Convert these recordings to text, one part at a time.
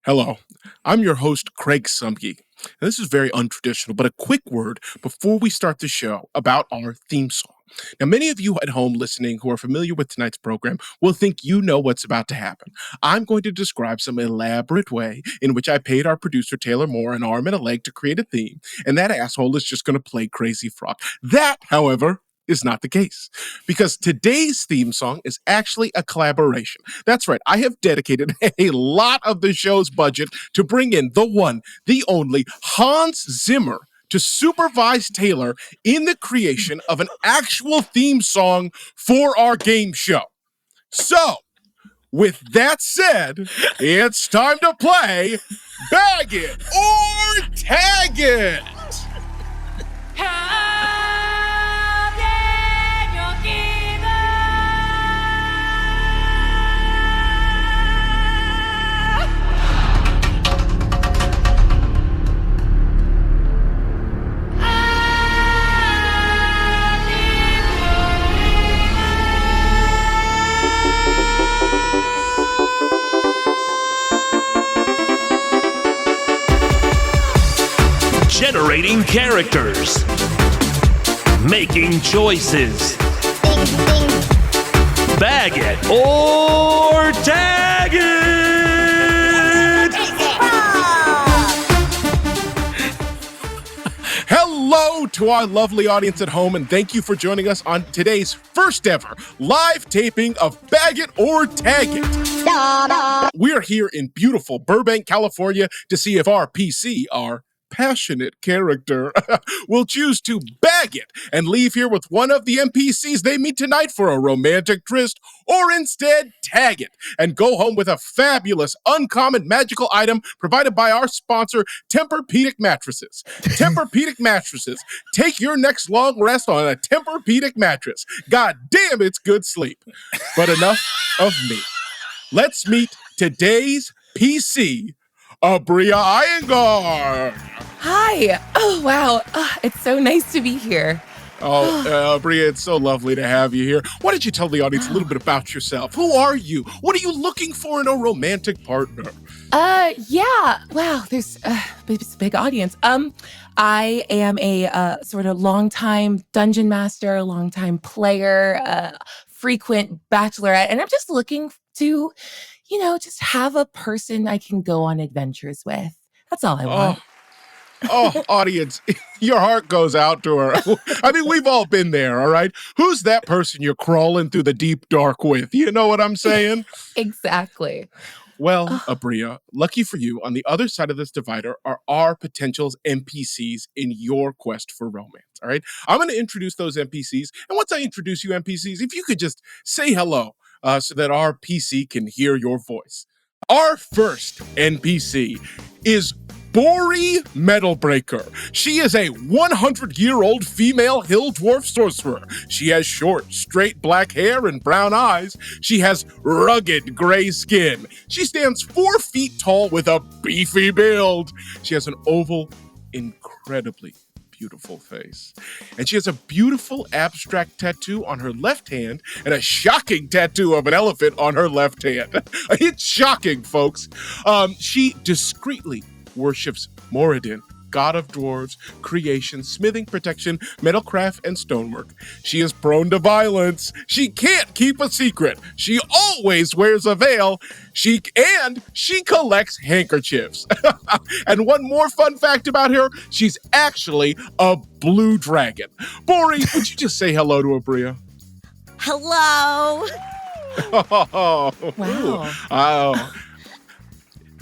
Hello, I'm your host, Craig Sumgee. And this is very untraditional, but a quick word before we start the show about our theme song. Now, many of you at home listening who are familiar with tonight's program will think you know what's about to happen. I'm going to describe some elaborate way in which I paid our producer, Taylor Moore, an arm and a leg to create a theme, and that asshole is just going to play Crazy Frog. That, however, is not the case, because today's theme song is actually a collaboration. That's right, I have dedicated a lot of the show's budget to bring in the one, the only Hans Zimmer to supervise Taylor in the creation of an actual theme song for our game show. So, with that said, it's time to play Bag It or Tag It! Generating characters, making choices, bag it or tag it. Hello to our lovely audience at home, and thank you for joining us on today's first ever live taping of Bag It or Tag It. We're here in beautiful Burbank, California to see if our PC, our passionate character, will choose to bag it and leave here with one of the NPCs they meet tonight for a romantic tryst, or instead tag it and go home with a fabulous, uncommon, magical item provided by our sponsor, Tempur-Pedic Mattresses. Tempur-Pedic Mattresses. Take your next long rest on a Tempur-Pedic mattress. God damn, it's good sleep. But enough of me. Let's meet today's PC, Aabria Iyengar. Hi. Oh, wow. It's so nice to be here. Aabria, it's so lovely to have you here. Why don't you tell the audience a little bit about yourself? Who are you? What are you looking for in a romantic partner? Yeah. Wow, there's it's a big audience. I am a sort of longtime dungeon master, longtime player, frequent bachelorette, and I'm just looking to, just have a person I can go on adventures with. That's all I want. Oh, audience, your heart goes out to her. I mean, we've all been there, all right? Who's that person you're crawling through the deep dark with? You know what I'm saying? Exactly. Well, Aabria, lucky for you, on the other side of this divider are our potential NPCs in your quest for romance, all right? I'm going to introduce those NPCs, and once I introduce you NPCs, if you could just say hello so that our PC can hear your voice. Our first NPC is Bori Metalbreaker. She is a 100-year-old female hill dwarf sorcerer. She has short, straight black hair and brown eyes. She has rugged gray skin. She stands 4 feet tall with a beefy build. She has an oval, incredibly beautiful face. And she has a beautiful abstract tattoo on her left hand and a shocking tattoo of an elephant on her left hand. It's shocking, folks. She discreetly worships Moradin, god of dwarves, creation, smithing, protection, metalcraft, and stonework. She is prone to violence. She can't keep a secret. She always wears a veil. She collects handkerchiefs. And one more fun fact about her, she's actually a blue dragon. Bori, would you just say hello to Aabria? Hello. Wow.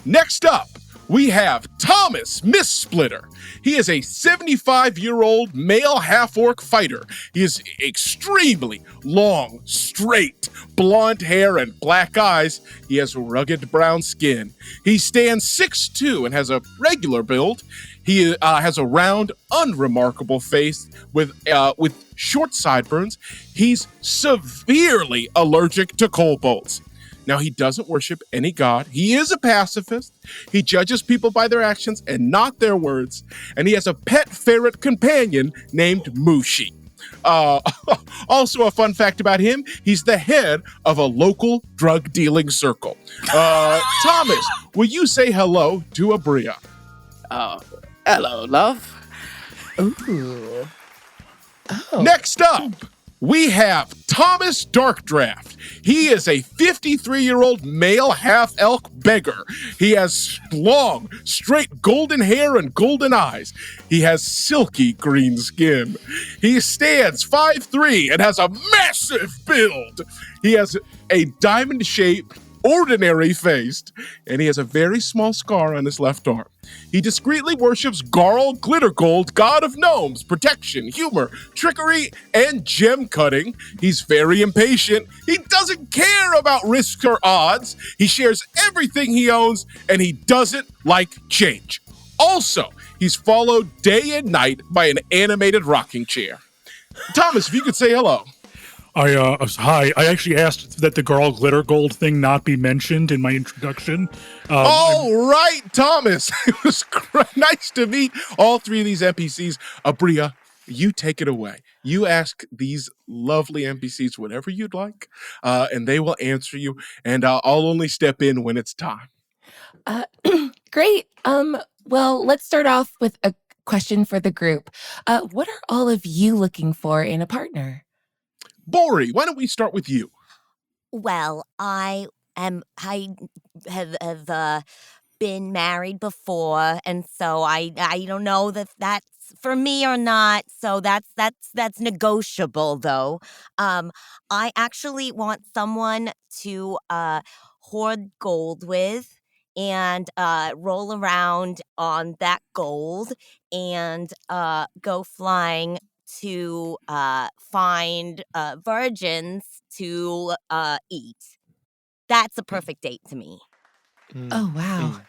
Next up, we have Thomas Mistsplitter. He is a 75-year-old male half-orc fighter. He is extremely long, straight, blonde hair and black eyes. He has rugged brown skin. He stands 6'2" and has a regular build. He has a round, unremarkable face with short sideburns. He's severely allergic to cold bolts. Now, he doesn't worship any god. He is a pacifist. He judges people by their actions and not their words. And he has a pet ferret companion named Mushi. Uh, also, a fun fact about him, he's the head of a local drug dealing circle. Thomas, will you say hello to Aabria? Hello, love. Ooh. Oh. Next up, we have Thomas Darkdraft. He is a 53-year-old male half-elk beggar. He has long, straight golden hair and golden eyes. He has silky green skin. He stands 5'3" and has a massive build. He has a diamond-shaped, ordinary faced, and he has a very small scar on his left arm. He discreetly worships Garl Glittergold, god of gnomes, protection, humor, trickery, and gem cutting. He's very impatient. He doesn't care about risk or odds. He shares everything he owns, and he doesn't like change. Also, he's followed day and night by an animated rocking chair. Thomas, if you could say hello. Hi. I actually asked that the Garl Glitter Gold thing not be mentioned in my introduction. All right, Thomas. It was nice to meet all three of these NPCs. Aabria, you take it away. You ask these lovely NPCs whatever you'd like, and they will answer you, and I'll only step in when it's time. Great. Well, let's start off with a question for the group. What are all of you looking for in a partner? Bori, why don't we start with you? Well, I have been married before, and so I don't know that that's for me or not. So that's negotiable, though. I actually want someone to hoard gold with and roll around on that gold and go flying to find virgins to eat. That's a perfect date to me. Oh, wow.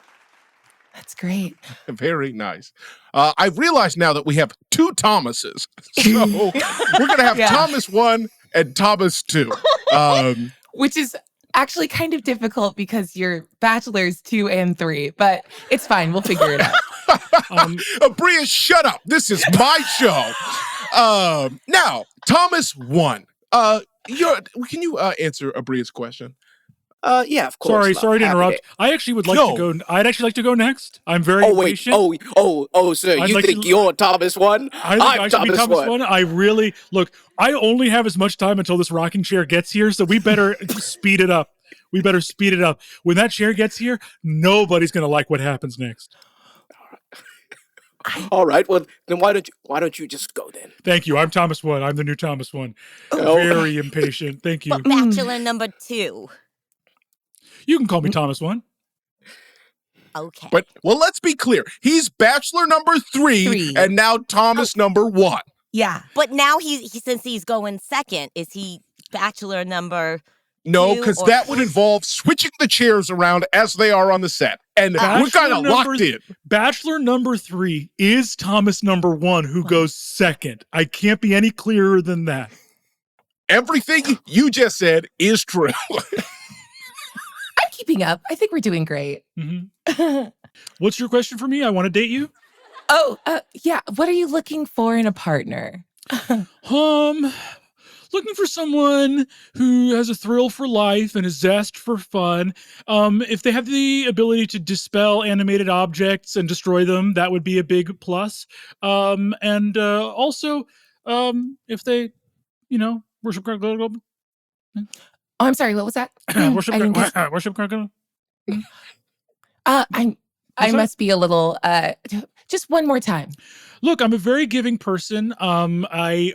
That's great. Very nice. I've realized now that we have two Thomases. So we're going to have Thomas 1 and Thomas 2. Which is actually kind of difficult because you're bachelors 2 and 3, but it's fine. We'll figure it out. Aabria, shut up. This is my show. Now, Thomas 1. Can you answer Abria's question? Yeah, of course. Sorry to interrupt. I'd actually like to go next. I'm very impatient. So you think you're Thomas 1? I'm Thomas 1. I only have as much time until this rocking chair gets here, so we better speed it up. When that chair gets here, nobody's going to like what happens next. All right. Well, then why don't you just go then? Thank you. I'm Thomas 1. I'm the new Thomas 1. Very impatient. Thank you. But bachelor number 2. You can call me Thomas 1. Okay. But, let's be clear. He's bachelor number 3 and now Thomas number 1. Yeah. But now since he's going second, is he bachelor number No, because that would involve switching the chairs around as they are on the set. And we're kind of locked in. Bachelor number 3 is Thomas number 1 who goes second. I can't be any clearer than that. Everything you just said is true. I'm keeping up. I think we're doing great. Mm-hmm. What's your question for me? I want to date you. Yeah. What are you looking for in a partner? Looking for someone who has a thrill for life and a zest for fun. If they have the ability to dispel animated objects and destroy them, that would be a big plus. Also, if they, worship Gargoyle. Oh, I'm sorry. What was that? Worship Gargoyle. I must be a little. Just one more time. Look, I'm a very giving person. I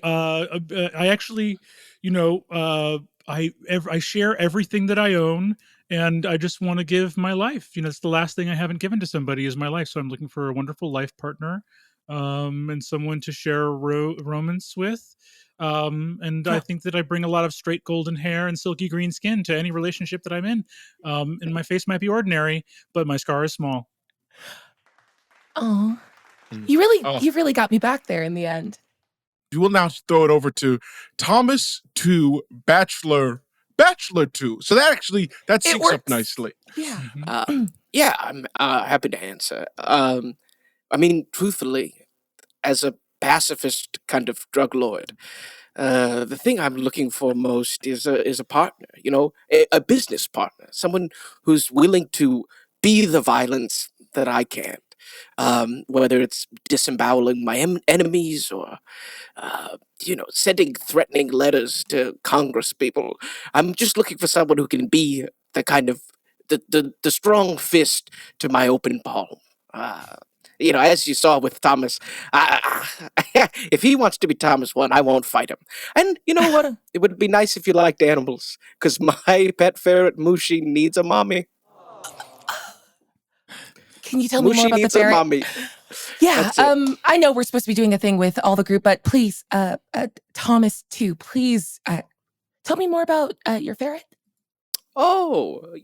actually, I share everything that I own, and I just want to give my life. It's the last thing I haven't given to somebody is my life. So I'm looking for a wonderful life partner, and someone to share romance with. I think that I bring a lot of straight golden hair and silky green skin to any relationship that I'm in. And my face might be ordinary, but my scar is small. Oh. You really got me back there in the end. You will now throw it over to Thomas 2, Bachelor 2. So that syncs up nicely. Yeah. I'm happy to answer. Truthfully, as a pacifist kind of drug lord. The thing I'm looking for most is a partner, a business partner, someone who's willing to be the violence that I can't. Whether it's disemboweling my enemies or, sending threatening letters to Congress people. I'm just looking for someone who can be the kind of the strong fist to my open palm. As you saw with Thomas, if he wants to be Thomas one, I won't fight him. And you know what? It would be nice if you liked animals, because my pet ferret Mushi needs a mommy. Can you tell me more about the needs a ferret? mommy. Yeah, I know we're supposed to be doing a thing with all the group, but please, Thomas too, please tell me more about your ferret. Oh,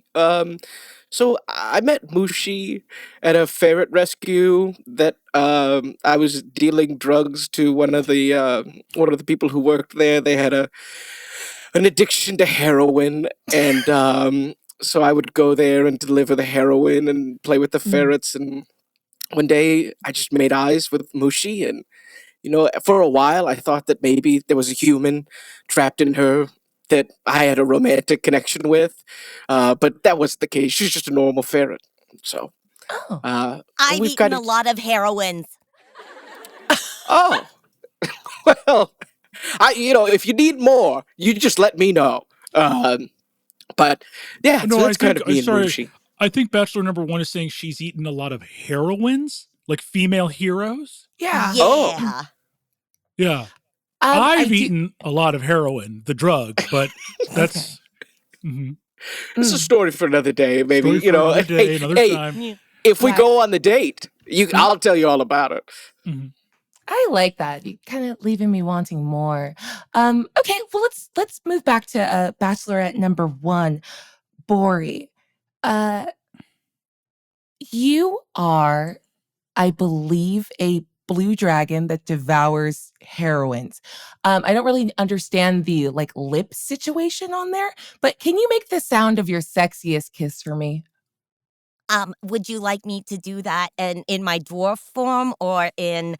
so I met Mushi at a ferret rescue that I was dealing drugs to one of the people who worked there. They had an addiction to heroin, and so I would go there and deliver the heroin and play with the ferrets. And one day I just made eyes with Mushi, and for a while I thought that maybe there was a human trapped in her that I had a romantic connection with, but that wasn't the case. She's just a normal ferret. So, I've eaten a lot of heroines. Oh, well, if you need more, you just let me know. But yeah, no, so that's kind of me and sorry. Mushi. I think Bachelor number 1 is saying she's eaten a lot of heroines, like female heroes. Yeah. Oh. Yeah. I've eaten a lot of heroin, the drug, but that's... Mm-hmm. It's a story for another day, maybe. Another day, another time. If we go on the date, I'll tell you all about it. Mm-hmm. I like that. You kind of leaving me wanting more. Okay, well let's move back to Bachelorette number 1, Bori. You are, I believe, a blue dragon that devours heroines. I don't really understand the lip situation on there, but can you make the sound of your sexiest kiss for me? Would you like me to do that in my dwarf form or in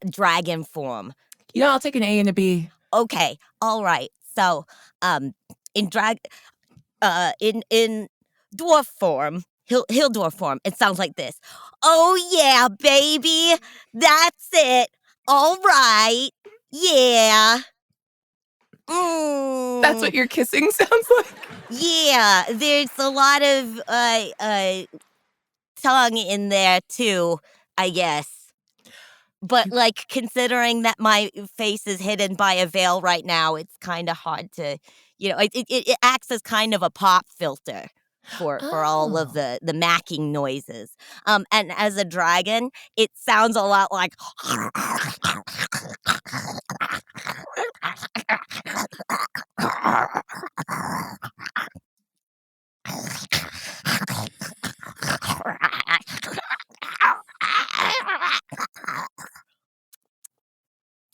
dragon form? I'll take an A and a B. Okay, all right. So, in dwarf form, Hill dwarf form, it sounds like this. Oh yeah, baby, that's it. All right, yeah. That's what your kissing sounds like? Yeah, there's a lot of tongue in there too, I guess. But considering that my face is hidden by a veil right now, it's kind of hard to, it acts as kind of a pop filter for all of the macking noises. And as a dragon, it sounds a lot like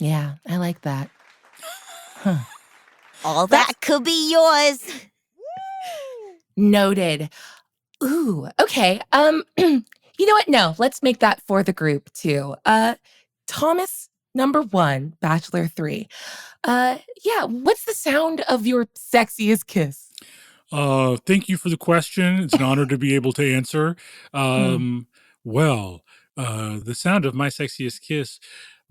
Yeah, I like that. Huh. All that could be yours. Noted. Ooh, okay. You know what? No, let's make that for the group too. Thomas number 1, Bachelor 3. Yeah, what's the sound of your sexiest kiss? Thank you for the question. It's an honor to be able to answer. Well, the sound of my sexiest kiss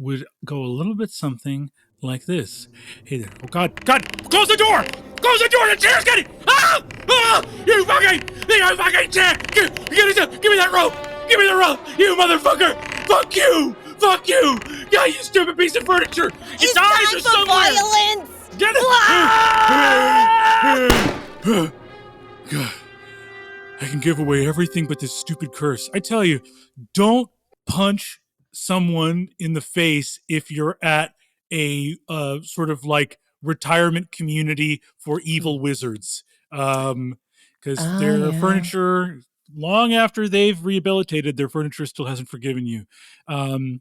would go a little bit something like this. Hey there. Oh, God. Close the door! Close the door! The chair's getting... Ah! Ah! You fucking chair! Give me that rope! Give me the rope! You motherfucker! Fuck you! Fuck you! Yeah, you stupid piece of furniture! Its eyes are somewhere! Violence! Get it! God. I can give away everything but this stupid curse. I tell you, don't punch someone in the face if you're at a sort of retirement community for evil wizards. Because their furniture, long after they've rehabilitated, their furniture still hasn't forgiven you. To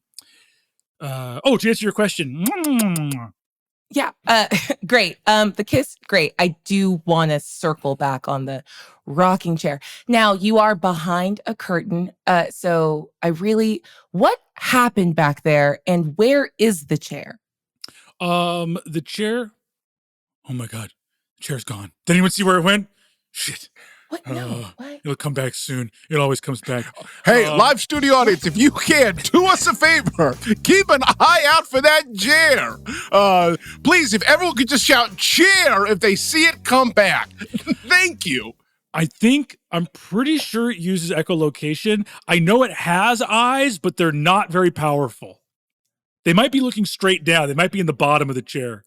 answer your question, Yeah, great. The kiss, great. I do want to circle back on the rocking chair. Now, you are behind a curtain, so what happened back there, and where is the chair? The chair. Oh my God, the chair's gone. Did anyone see where it went? Shit. What? No. What? It'll come back soon. It always comes back. Hey, live studio audience, if you can, do us a favor. Keep an eye out for that chair. Please, if everyone could just shout chair if they see it come back. Thank you. I'm pretty sure it uses echolocation. I know it has eyes, but they're not very powerful. They might be looking straight down. They might be in the bottom of the chair.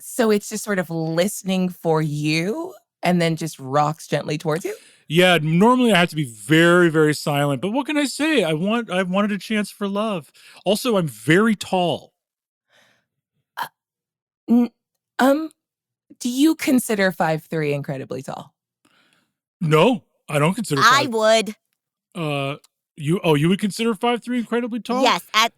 So it's just sort of listening for you and then just rocks gently towards you? Yeah, normally I have to be very, very silent, but what can I say? I wanted a chance for love. Also, I'm very tall. Do you consider 5'3" incredibly tall? No, I don't consider. I would. You would consider 5'3" incredibly tall? Yes, at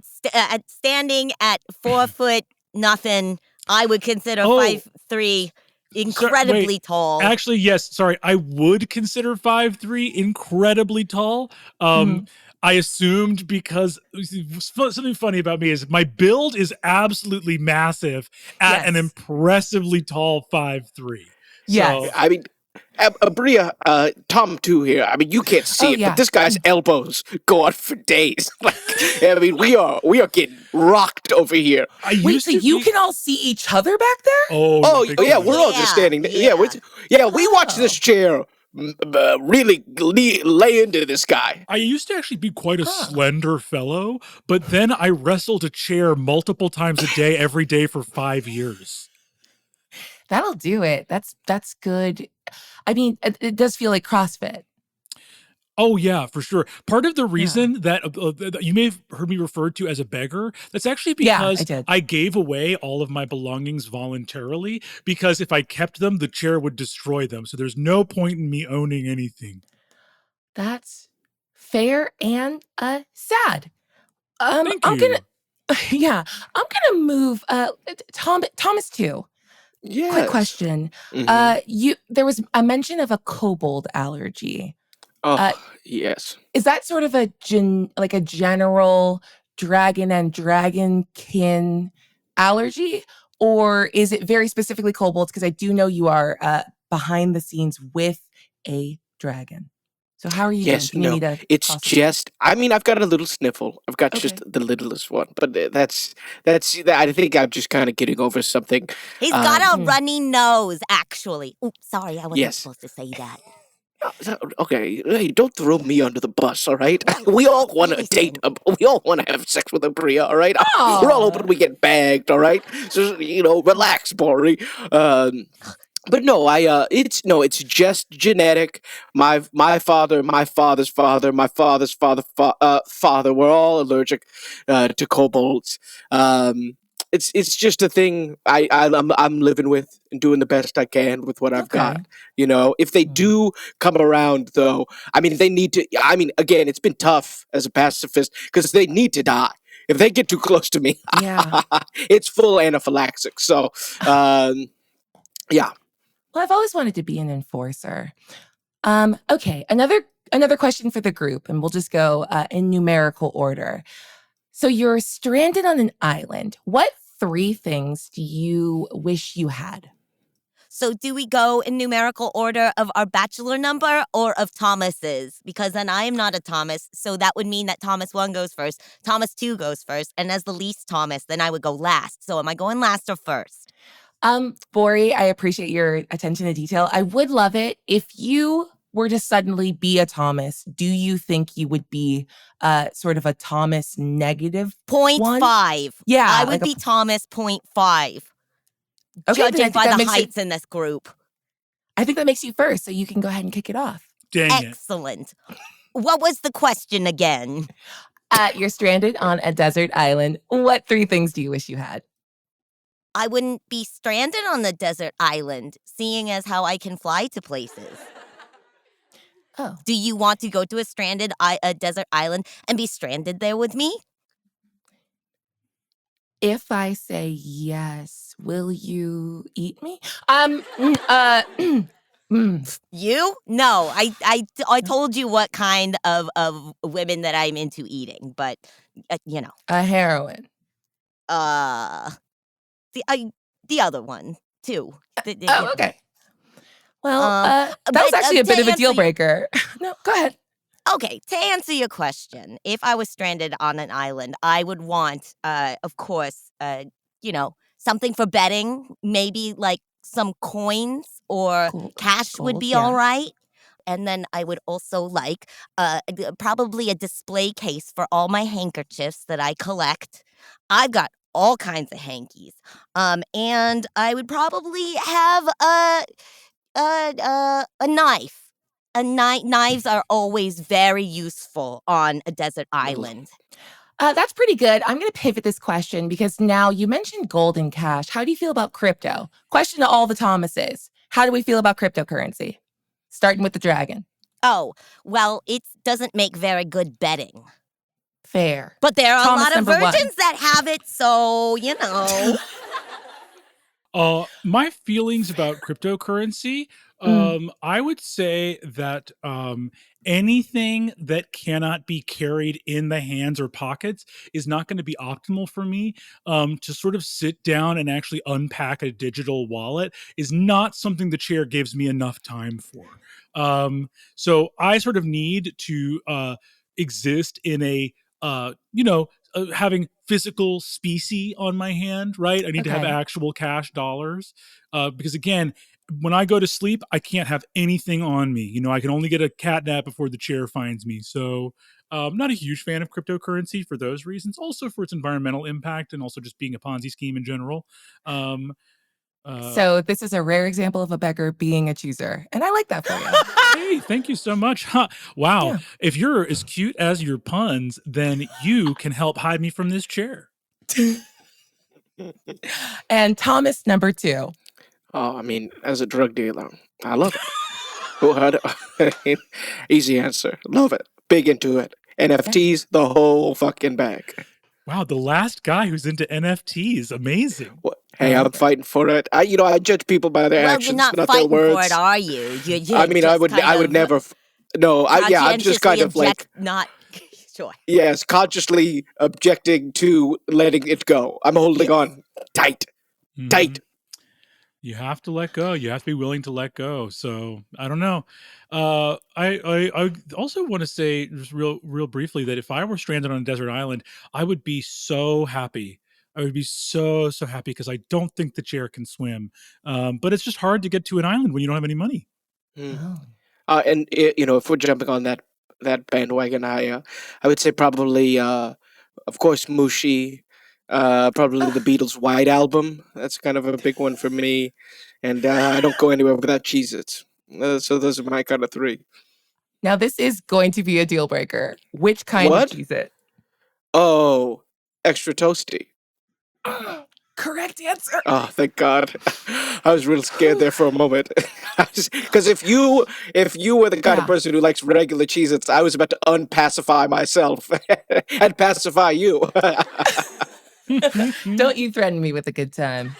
standing at 4 foot nothing, I would consider 5'3" incredibly tall. Actually, yes. Sorry, I would consider 5'3" incredibly tall. I assumed because something funny about me is my build is absolutely massive at an impressively tall 5'3". Yes. So, I mean, Aabria, Tom too here. I mean, you can't see it, but this guy's elbows go on for days. I mean, we are getting rocked over here. Wait, so you can all see each other back there? Oh yeah, we're all just standing there. Yeah, we watch this chair really lay into this guy. I used to actually be quite a slender fellow, but then I wrestled a chair multiple times a day, every day for 5 years. That'll do it. That's good. I mean, it does feel like CrossFit. Oh, yeah, for sure. Part of the reason that you may have heard me referred to as a beggar, that's actually because I gave away all of my belongings voluntarily, because if I kept them, the chair would destroy them. So there's no point in me owning anything. That's fair and sad. Thank I'm you. gonna move Thomas too. Yeah. Quick question. There was a mention of a kobold allergy. Yes. Is that sort of a general dragon and dragonkin allergy, or is it very specifically kobolds? Because I do know you are behind the scenes with a dragon. So how are you doing? Yes, no, it's just, I mean, I've got a little sniffle. I've got just the littlest one, but that's, I think I'm just kind of getting over something. He's got a runny nose, actually. Oh, sorry, I wasn't supposed to say that. Okay, hey, don't throw me under the bus, all right? We all want to date, we all want to have sex with Aabria, all right? We're all hoping we get bagged, all right? So, relax, Bori. But no, it's just genetic. My father, my father's father, my father's father, we're all allergic to kobolds. It's just a thing I'm living with and doing the best I can with what I've got. If they do come around, though, I mean, they need to. I mean, again, it's been tough as a pacifist because they need to die. If they get too close to me, it's full anaphylaxis. So, yeah. Well, I've always wanted to be an enforcer. Okay, another question for the group, and we'll just go in numerical order. So you're stranded on an island. What 3 things do you wish you had? So do we go in numerical order of our bachelor number or of Thomas's? Because then I am not a Thomas, so that would mean that Thomas 1 goes first, Thomas 2 goes first, and as the least Thomas, then I would go last. So am I going last or first? Bori, I appreciate your attention to detail. I would love it if you were to suddenly be a Thomas. Do you think you would be sort of a Thomas negative 0.5? Yeah. I would be Thomas 0.5. Okay, judging by the heights in this group. I think that makes you first, so you can go ahead and kick it off. Excellent. What was the question again? You're stranded on a desert island. What 3 things do you wish you had? I wouldn't be stranded on the desert island, seeing as how I can fly to places. Oh. Do you want to go to a desert island and be stranded there with me? if I say yes, will you eat me? You? No, I told you what kind of women that I'm into eating, but A heroine. the other one too. Oh, okay. Well, that but, was actually a bit to of a deal answer- breaker. No, go ahead. Okay, to answer your question, if I was stranded on an island, I would want, of course, something for betting, maybe like some coins or cash would Gold, be yeah. all right. And then I would also like probably a display case for all my handkerchiefs that I collect. I've got all kinds of hankies. And I would probably have a knife. Knives are always very useful on a desert island. That's pretty good. I'm going to pivot this question because now you mentioned gold and cash. How do you feel about crypto? Question to all the Thomases. How do we feel about cryptocurrency? Starting with the dragon. Oh, well, it doesn't make very good betting. Fair. But there are Thomas a lot of number one. virgins that have it, so, My feelings about cryptocurrency, I would say that anything that cannot be carried in the hands or pockets is not going to be optimal for me. To sort of sit down and actually unpack a digital wallet is not something the chair gives me enough time for. So I sort of need to exist in a, having physical specie on my hand, right? I need to have Okay. actual cash dollars. Because again, when I go to sleep, I can't have anything on me. I can only get a cat nap before the chair finds me. So I'm not a huge fan of cryptocurrency for those reasons. Also for its environmental impact and also just being a Ponzi scheme in general. So this is a rare example of a beggar being a chooser. And I like that for you. Hey, thank you so much. Huh. Wow. Yeah. If you're as cute as your puns, then you can help hide me from this chair. And Thomas number 2. Oh, I mean, as a drug dealer, I love it. Who had it? Easy answer. Love it. Big into it. NFTs, the whole fucking bag. Wow, the last guy who's into NFTs. Amazing. Hey, I'm fighting for it. I judge people by their well, actions, you're not their fighting words. for it, are you? I mean, I would never. No, I'm just kind of like not sure. Yes, consciously objecting to letting it go. I'm holding on tight. You have to let go. You have to be willing to let go. So I don't know. I also want to say just real briefly that if I were stranded on a desert island, I would be so happy. I would be so happy because I don't think the chair can swim. But it's just hard to get to an island when you don't have any money. Oh. And if we're jumping on that bandwagon, I would say probably, of course, Mushi. Probably the Beatles' White Album. That's kind of a big one for me. And I don't go anywhere without Cheez-Its. So those are my kind of 3. Now this is going to be a deal breaker. Which kind What? of Cheez-It? Oh, extra toasty. Correct answer. Oh, thank God. I was real scared there for a moment. Because if you were the kind of person who likes regular Cheez-Its, I was about to unpacify myself and pacify you. Don't you threaten me with a good time.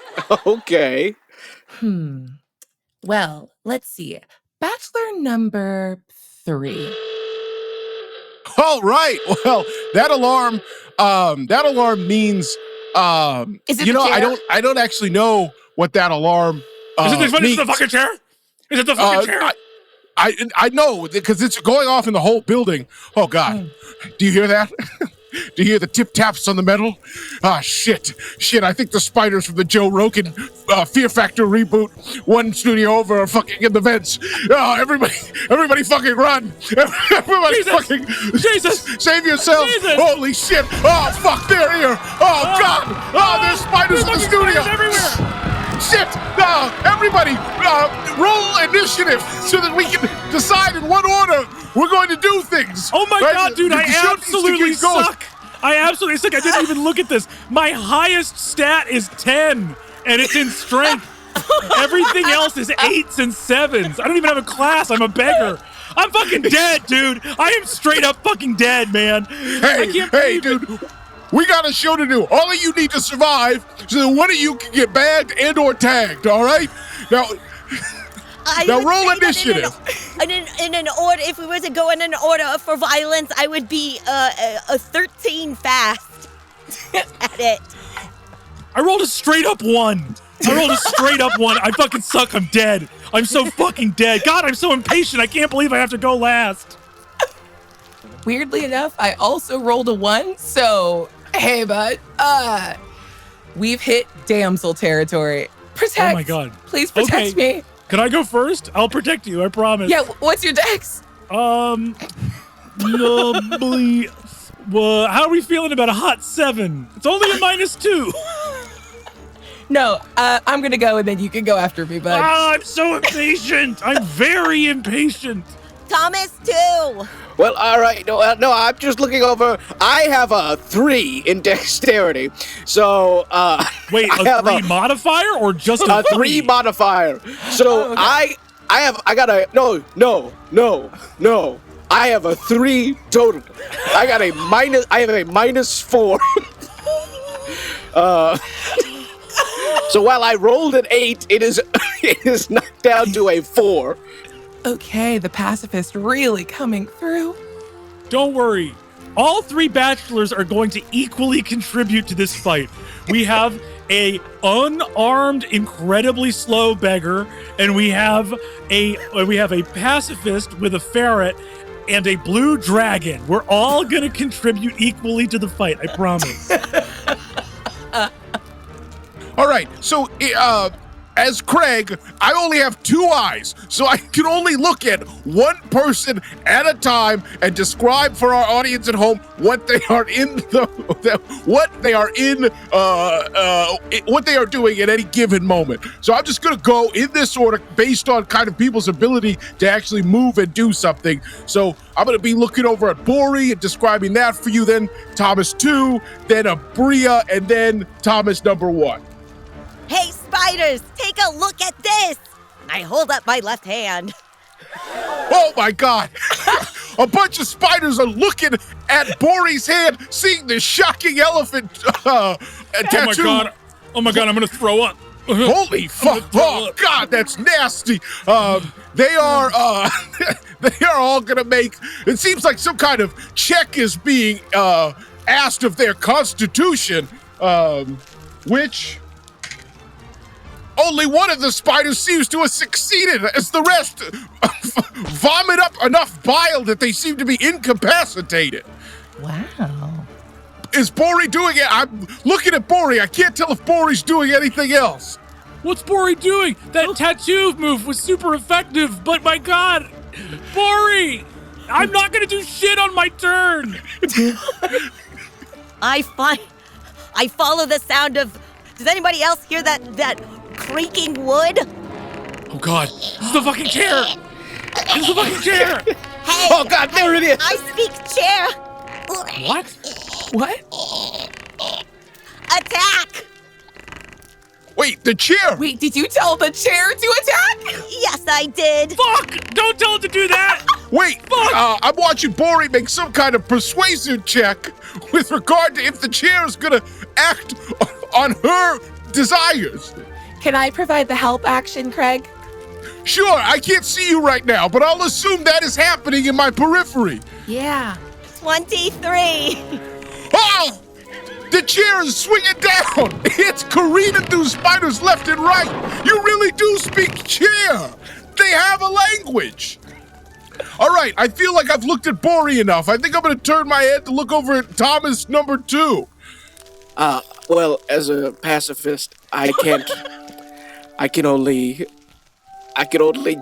Okay. Well, let's see. Bachelor number 3. All right. Well, that alarm means Is it the chair? I don't actually know what that alarm Is it means. the fucking chair? Is it the fucking chair? I know because it's going off in the whole building. Oh God. Do you hear that? Do you hear the tip taps on the metal? Ah, shit. I think the spiders from the Joe Rogan Fear Factor reboot, one studio over, are fucking in the vents. Oh, everybody fucking run. Everybody fucking, Jesus, save yourselves. Jesus. Holy shit. Oh, fuck, they're here. Oh, God. Oh, there's spiders in the studio. Everywhere. Shit! Everybody, roll initiative so that we can decide in what order we're going to do things. Oh my Right? God, dude, You I should be absolutely sticking ghosts. suck. I absolutely suck. I didn't even look at this. My highest stat is 10, and it's in strength. Everything else is 8s and 7s. I don't even have a class. I'm a beggar. I'm fucking dead, dude. I am straight up fucking dead, man. Hey, dude. We got a show to do. All of you need to survive so that one of you can get bagged and or tagged, all right? Now roll initiative. In an order, if we were to go in an order for violence, I would be a 13 fast at it. I rolled a straight up 1. I fucking suck. I'm dead. I'm so fucking dead. God, I'm so impatient. I can't believe I have to go last. Weirdly enough, I also rolled a 1, so hey, bud. We've hit damsel territory. Protect. Oh my God. Please protect me. Can I go first? I'll protect you, I promise. Yeah, what's your dex? Lovely. Well, how are we feeling about a hot 7? It's only a -2. No, I'm gonna go and then you can go after me, bud. I'm so impatient. I'm very impatient. Thomas, too. Well, all right. No, I'm just looking over. I have a 3 in dexterity. So, wait, a 3 modifier or just a 3 modifier? So okay. I got a no. I have a 3 total. I have a -4. So while I rolled an 8, it is knocked down to a 4. Okay, the pacifist really coming through. Don't worry. All 3 bachelors are going to equally contribute to this fight. We have a unarmed, incredibly slow beggar, and we have a pacifist with a ferret and a blue dragon. We're all gonna contribute equally to the fight, I promise. All right, so as Craig, I only have 2 eyes, so I can only look at one person at a time and describe for our audience at home what they are doing at any given moment. So I'm just gonna go in this order based on kind of people's ability to actually move and do something. So I'm gonna be looking over at Bori and describing that for you, then Thomas 2, then Aabria, and then Thomas number 1. Hey, spiders, take a look at this. I hold up my left hand. Oh my God! A bunch of spiders are looking at Bori's hand, seeing the shocking elephant tattoo. Oh my God, I'm gonna throw up. Holy fuck! Oh God, that's nasty. They are all gonna make. It seems like some kind of check is being asked of their constitution, which. Only one of the spiders seems to have succeeded, as the rest vomit up enough bile that they seem to be incapacitated. Wow. Is Bori doing it? I'm looking at Bori. I can't tell if Bori's doing anything else. What's Bori doing? That tattoo move was super effective, but my God, Bori! I'm not gonna do shit on my turn. I follow the sound of. Does anybody else hear that creaking wood? Oh God! It's the fucking chair! It's the fucking chair! Hey! Oh God! There it is! I speak chair. What? Attack! Wait, the chair! Wait, did you tell the chair to attack? Yes, I did. Fuck! Don't tell it to do that! Wait, I'm watching Bori make some kind of persuasive check with regard to if the chair is gonna act on her desires. Can I provide the help action, Craig? Sure, I can't see you right now, but I'll assume that is happening in my periphery. Yeah. 23. Oh! The chair is swinging down! It's careening through spiders left and right! You really do speak chair! They have a language! All right, I feel like I've looked at Bori enough. I think I'm gonna turn my head to look over at Thomas number 2. Well, as a pacifist, I can only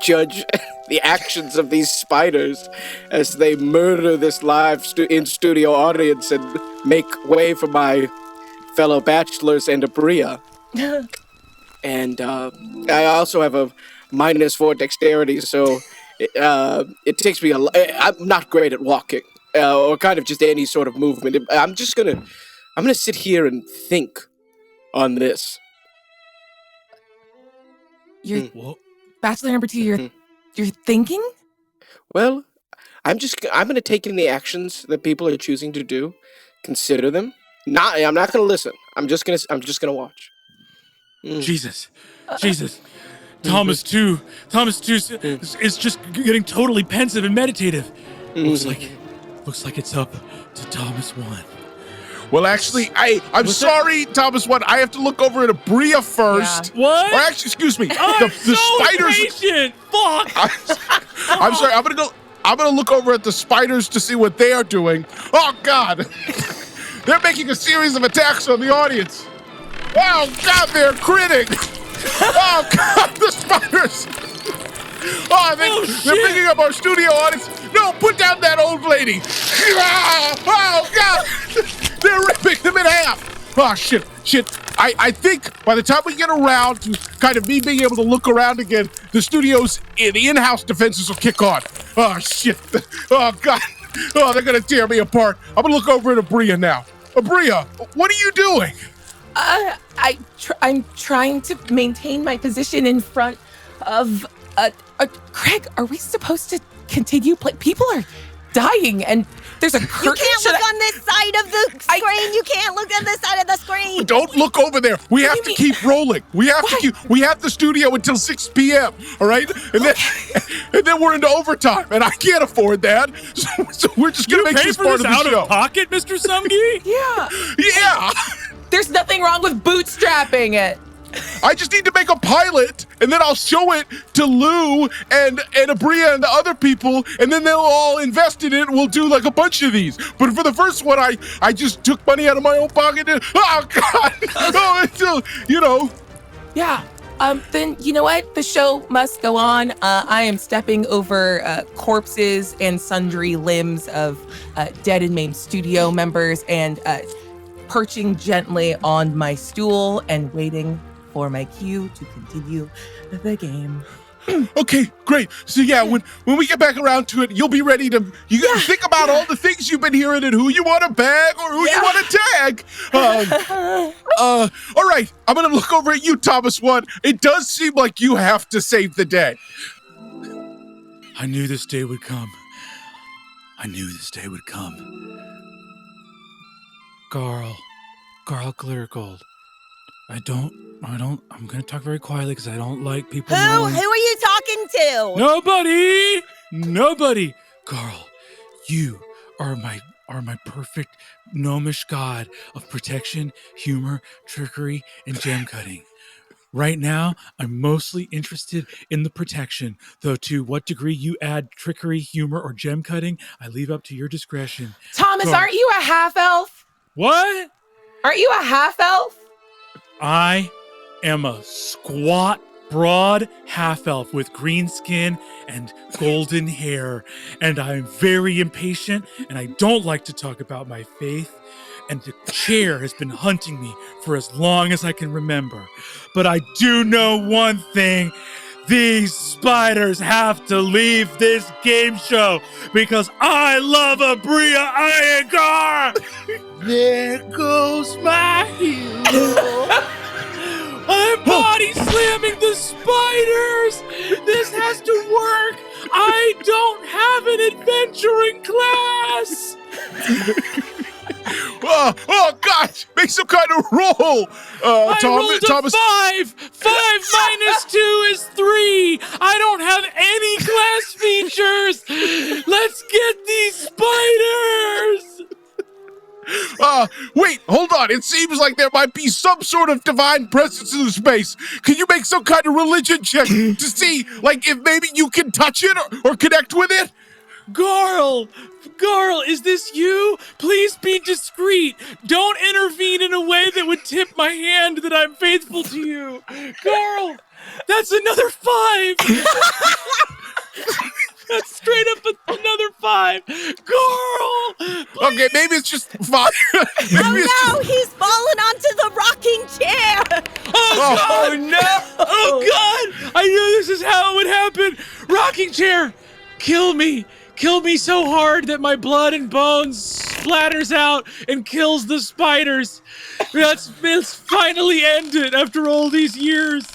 judge the actions of these spiders as they murder this live in-studio audience and make way for my fellow bachelors and Aabria. And I also have a -4 dexterity, so it takes me I'm not great at walking or kind of just any sort of movement. I'm gonna sit here and think on this. You're bachelor number 2. You're thinking? Well, I'm gonna take in the actions that people are choosing to do, consider them, I'm not gonna listen. I'm just gonna watch. Jesus. Thomas 2 is just getting totally pensive and meditative. Looks like it's up to Thomas 1. Well, actually, I'm sorry, Thomas 1. I have to look over at Aabria first. Yeah. What? Or actually, excuse me. I'm the so spiders. impatient. Fuck. I'm sorry. I'm gonna look over at the spiders to see what they are doing. Oh God. They're making a series of attacks on the audience. Oh God, they're critting. Oh God, the spiders. Oh, they're picking up our studio audience. No, put down that old lady. Oh God, they're ripping them in half. Oh shit. I think by the time we get around to kind of me being able to look around again, the in-house defenses will kick on. Oh shit. Oh God. Oh, they're gonna tear me apart. I'm gonna look over at Aabria now. Aabria, what are you doing? I'm trying to maintain my position in front of. Craig, are we supposed to continue playing? People are dying, and there's a curtain. You can't look on this side of the screen. You can't look on this side of the screen. Don't look over there. We have to keep rolling. We have the studio until 6 p.m. All right, and then we're into overtime, and I can't afford that. So we're just gonna make this part of the show. You pay for this out of pocket, Mr. Sumgee? Yeah. There's nothing wrong with bootstrapping it. I just need to make a pilot, and then I'll show it to Lou and Aabria and the other people, and then they'll all invest in it, and we'll do like a bunch of these. But for the first one, I just took money out of my own pocket. And, oh, God. Oh, it's still, Yeah. Then, you know what? The show must go on. I am stepping over corpses and sundry limbs of dead and maimed studio members and perching gently on my stool and waiting for my cue to continue the game. Okay, great. So yeah, when we get back around to it, you'll be ready to think about all the things you've been hearing and who you want to bag or who you want to tag. All right, I'm gonna look over at you, Thomas 1. It does seem like you have to save the day. I knew this day would come. Garl Glittergold. I'm gonna talk very quietly because I don't like people knowing. Who are you talking to? Nobody. Garl, you are my perfect gnomish god of protection, humor, trickery, and gem cutting. Right now, I'm mostly interested in the protection, though to what degree you add trickery, humor, or gem cutting, I leave up to your discretion. Thomas, aren't you a half-elf? What? Aren't you a half-elf? I am a squat, broad half-elf with green skin and golden hair, and I'm very impatient, and I don't like to talk about my faith, and the chair has been hunting me for as long as I can remember. But I do know one thing. These spiders have to leave this game show because I love Aabria Iyengar. There goes my hero. I'm body slamming the spiders. This has to work. I don't have an adventuring class. Oh gosh, make some kind of roll. I rolled a 5. 5 minus 2 is 3. I don't have any class features. Let's get these spiders. Wait, hold on. It seems like there might be some sort of divine presence in the space. Can you make some kind of religion check to see, like, if maybe you can touch it or connect with it? Garl, is this you? Please be discreet. Don't intervene in a way that would tip my hand that I'm faithful to you. Garl, that's another 5. That's straight up another 5. Garl! Please. Okay, maybe it's just 5. He's fallen onto the rocking chair. Oh no! Oh God! I knew this is how it would happen. Rocking chair, kill me. Kill me so hard that my blood and bones splatters out and kills the spiders. It's finally ended after all these years.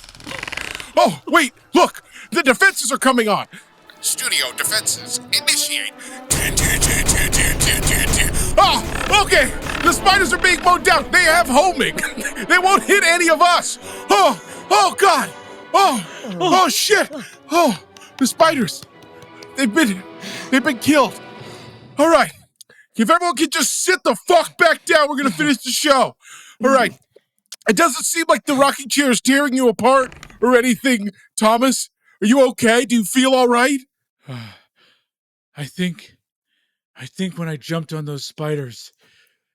Oh, wait, look, the defenses are coming on. Studio defenses, initiate. Oh, okay, The spiders are being mowed down. They have homing. They won't hit any of us. Oh, God. Oh, shit. Oh, the spiders. They've been killed. All right. If everyone can just sit the fuck back down, we're going to finish the show. All right. It doesn't seem like the rocking chair is tearing you apart or anything, Thomas. Are you okay? Do you feel all right? I think when I jumped on those spiders,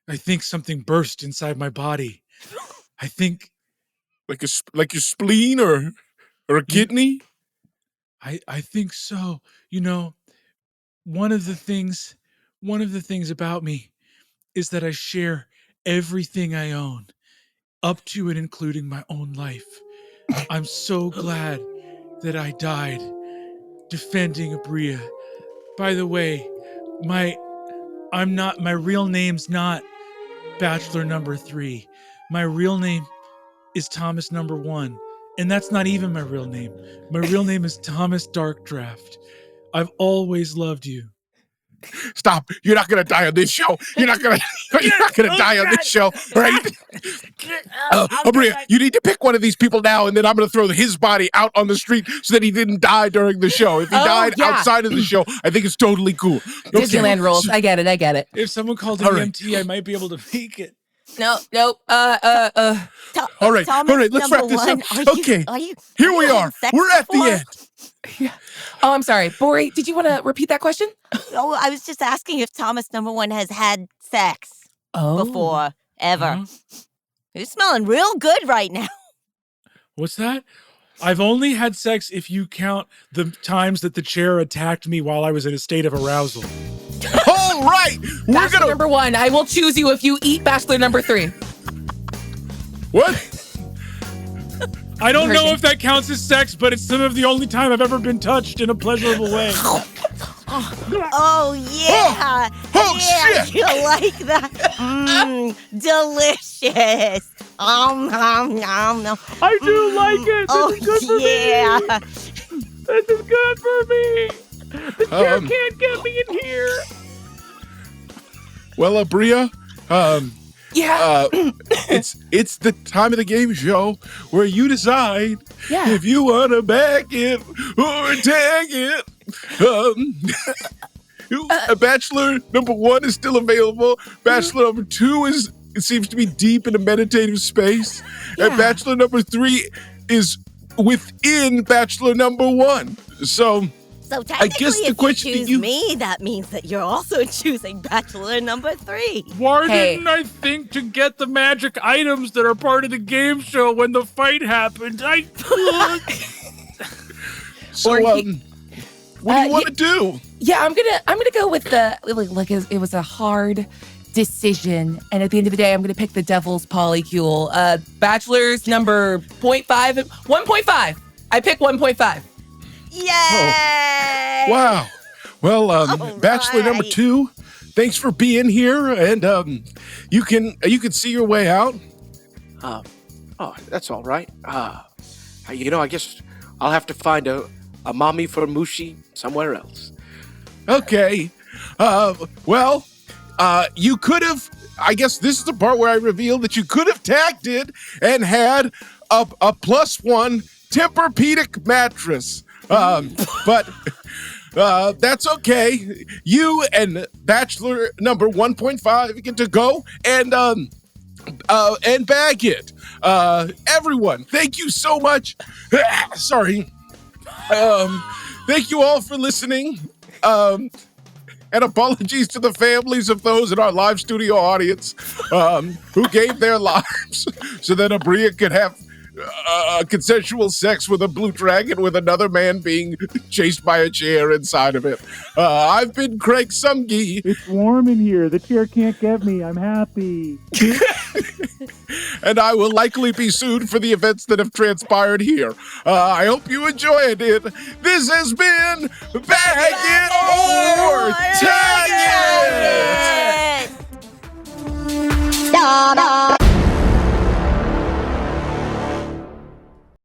I think something burst inside my body. I think like your spleen or a kidney? I think so. You know, one of the things about me is that I share everything I own, up to and including my own life. I'm so glad that I died defending Aabria. By the way, my real name's not Bachelor number 3. My real name is Thomas number 1. And that's not even my real name. My real name is Thomas Darkdraft. I've always loved you. Stop. You're not going to die on this show. You're not going to die on this show, right? Aabria, you need to pick one of these people now, and then I'm going to throw his body out on the street so that he didn't die during the show. If he died outside of the show, I think it's totally cool. Okay. Disneyland rules. I get it. If someone called an EMT, I might be able to make it. No. All right, let's wrap this up. Okay, here we are. We're at the end. Yeah. Oh, I'm sorry. Bori, did you want to repeat that question? Oh, I was just asking if Thomas number 1 has had sex before, ever. You're smelling real good right now. What's that? I've only had sex if you count the times that the chair attacked me while I was in a state of arousal. All right. Bachelor number 1, I will choose you if you eat Bachelor number 3. What? I don't know if that counts as sex, but it's some of the only time I've ever been touched in a pleasurable way. Oh, yeah. Shit. You like that? Delicious. No. I do like it. Oh, This is good for me. This is good for me. The chair can't get me in here. Well, Aabria, Yeah. it's the time of the game show where you decide Yeah. if you want to back it or tag it. Bachelor number 1 is still available. Bachelor number 2 it seems to be deep in a meditative space. Yeah. And Bachelor number 3 is within Bachelor number 1. So technically, guess the question if you choose me, that means that you're also choosing Bachelor number 3. Why didn't I think to get the magic items that are part of the game show when the fight happened? I could. So, what do you want to do? Yeah, I'm gonna go with the it was a hard decision, and at the end of the day, I'm gonna pick the Devil's Polycule. Bachelor's number 1.5. I pick 1.5 Yay! Oh. Wow. Well, Bachelor number 2, thanks for being here, and you can see your way out. Oh, that's all right. I guess I'll have to find a mommy for Mushi somewhere else. Okay. You could have, I guess this is the part where I reveal that you could have tagged it and had a +1 Tempur-Pedic mattress. But that's okay. You and Bachelor number 1.5 get to go and bag it. Everyone, thank you so much. Sorry. Thank you all for listening. And apologies to the families of those in our live studio audience who gave their lives so that Aabria could have consensual sex with a blue dragon with another man being chased by a chair inside of it. I've been Craig Sumgee. It's warm in here. The chair can't get me. I'm happy. And I will likely be sued for the events that have transpired here. I hope you enjoyed it. This has been Bag It or Tag It! Da, da.